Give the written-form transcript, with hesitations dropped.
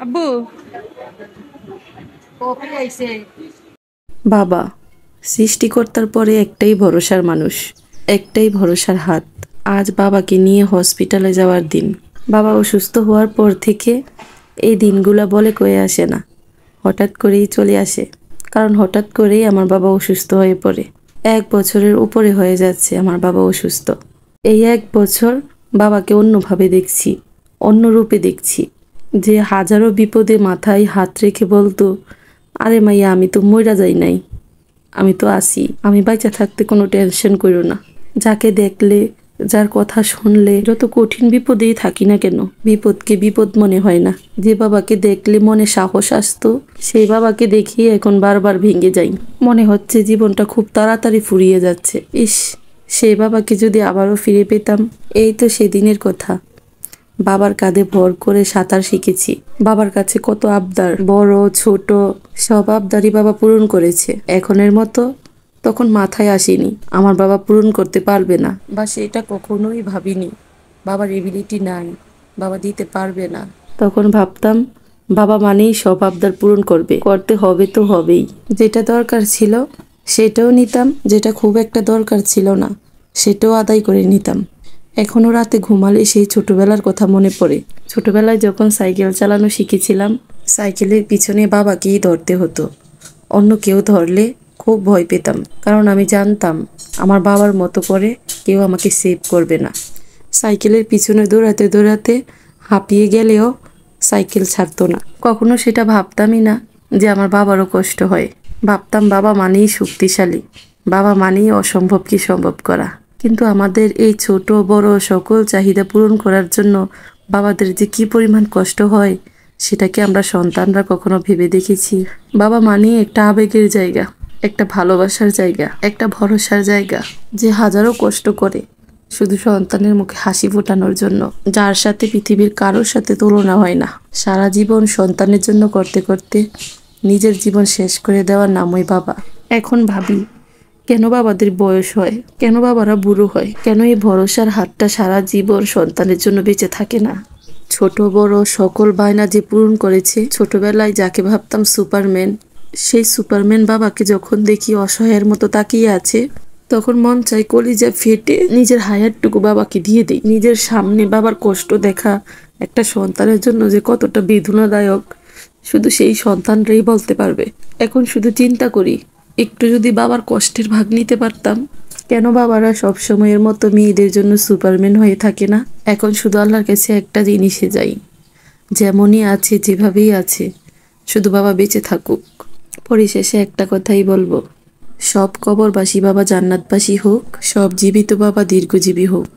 আব্বু বাবা সৃষ্টিকর্তার পরে একটাই ভরসার মানুষ, একটাই ভরসার হাত। আজ বাবাকে নিয়ে হসপিটালে যাওয়ার দিন। বাবা অসুস্থ হওয়ার পর থেকে এই দিনগুলা বলে কয়ে আসে না, হঠাৎ করেই চলে আসে। কারণ হঠাৎ করেই আমার বাবা অসুস্থ হয়ে পড়ে। 1 বছরের উপরে হয়ে যাচ্ছে আমার বাবা অসুস্থ। এই 1 বছর বাবাকে অন্যভাবে দেখছি, অন্য রূপে দেখছি। যে হাজারো বিপদে মাথায় হাত রেখে বলতো, আরে মাইয়া আমি তো মইরা যাই নাই, আমি তো আছি, আমি বাইচা থাকতে কোনো টেনশন করো না। যাকে দেখলে, যার কথা শুনলে যত কঠিন বিপদেই থাকি না কেন, বিপদকে বিপদ মনে হয় না। যে বাবাকে দেখলে মনে সাহস আসতো, সেই বাবাকে দেখিয়ে এখন বারবার ভেঙে যাই। মনে হচ্ছে জীবনটা খুব তাড়াতাড়ি ফুরিয়ে যাচ্ছে। ইস, সেই বাবাকে যদি আবারও ফিরে পেতাম। এই তো সেদিনের কথা। বাবার কাঁধে ভর করে সাঁতার শিখেছি। বাবার কাছে কত আবদার, বড় ছোট সব আবদারই বাবা পূরণ করেছে। এখনের মতো তখন মাথায় আসেনি আমার বাবা পূরণ করতে পারবে না, বা সেটা কখনোই ভাবিনি বাবার এবিলিটি নাই, বাবা দিতে পারবে না। তখন ভাবতাম বাবা মানেই সব আবদার পূরণ করবে, করতে হবে তো হবেই। যেটা দরকার ছিল সেটাও নিতাম, যেটা খুব একটা দরকার ছিল না সেটাও আদায় করে নিতাম। এখনও রাতে ঘুমালে সেই ছোটবেলার কথা মনে পড়ে। ছোটবেলায় যখন সাইকেল চালানো শিখেছিলাম, সাইকেলের পিছনে বাবাকেই ধরতে হতো। অন্য কেউ ধরলে খুব ভয় পেতাম, কারণ আমি জানতাম আমার বাবার মতো করে কেউ আমাকে সেভ করবে না। সাইকেলের পিছনে দৌড়াতে দৌড়াতে হাঁপিয়ে গেলেও সাইকেল ছাড়তো না। কখনো সেটা ভাবতামই না যে আমার বাবারও কষ্ট হয়। ভাবতাম বাবা মানেই শক্তিশালী, বাবা মানেই অসম্ভবকে সম্ভব করা। কিন্তু আমাদের এই ছোট বড় সকল চাহিদা পূরণ করার জন্য বাবাদের যে কি পরিমাণ কষ্ট হয়, সেটাকে আমরা সন্তানরা কখনো ভেবে দেখেছি? বাবা মানেই একটা আবেগের জায়গা, একটা ভালোবাসার জায়গা, একটা ভরসার জায়গা, যে হাজারো কষ্ট করে শুধু সন্তানের মুখে হাসি ফোটানোর জন্য, যার সাথে পৃথিবীর কারোর সাথে তুলনা হয় না। সারা জীবন সন্তানের জন্য করতে করতে নিজের জীবন শেষ করে দেওয়ার নামই বাবা। এখন ভাবি, কেন বাবাদের বয়স হয়, কেন বাবারা বুড়ো হয়, কেন এই ভরসার হাতটা সারা জীবন সন্তানের জন্য বেঁচে থাকে না? ছোট বড় সকল বায়না যে পূরণ করেছে। ছোটবেলায় যাকে ভাবতাম সুপারম্যান, সেই সুপারম্যান বাবাকে যখন দেখি অসহায়ের মতো তাকিয়ে আছে, তখন মন চাই কলিজা ফেটে নিজের হায়ারটুকু বাবাকে দিয়ে দেই। নিজের সামনে বাবার কষ্ট দেখা একটা সন্তানের জন্য যে কতটা বেদনাদায়ক, শুধু সেই সন্তানরাই বলতে পারবে। এখন শুধু চিন্তা করি, একটু যদি বাবার কষ্টের ভাগ নিতে পারতাম। কেন বাবারা সব সময়ের মতো মেয়েদের জন্য সুপারম্যান হয়ে থাকে না? এখন শুধু আল্লাহর কাছে একটা জিনিসে যাই, যেমনই আছে যেভাবেই আছে শুধু বাবা বেঁচে থাকুক। পরিশেষে একটা কথাই বলবো, সব কবরবাসী বাবা জান্নাতবাসী হোক, সব জীবিত বাবা দীর্ঘজীবী হোক।